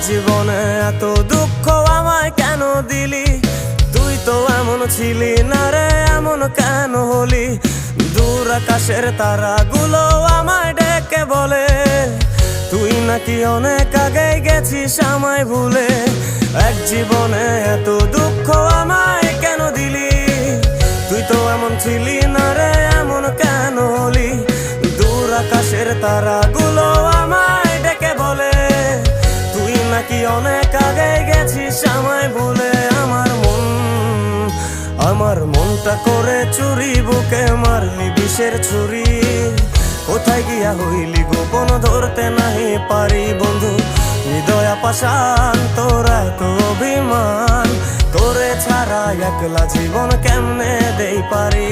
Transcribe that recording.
জীবনে এত দুঃখ আমায় কেন দিলি? তুই তো এমন ছিলি না রে, এমন কেন হলি? দূর আকাশের তারাগুলো আমায় ডেকে বলে তুই নাকি অনেক আগে গেছিস আমায় ভুলে। এক জীবনে এত দুঃখ আমায় কেন দিলি? তুই তো এমন ছিলি না রে, এমন কেন হলি? দূর আকাশের তারাগুলো আমায় ডেকে বলে তুই নাকি অনেক আগে গেছিস আমায় ভুলে। আমার মনটা করে চুরি, বুকে মারলি বিষের ছুরি। কোথায় গিয়া হইলি গোপন ধরতে নাহি পারি বন্ধু। হৃদয় পাষাণ তোরা তো অভিমান, তোরে ছাড়া একলা জীবন কেমনে দেই পারি।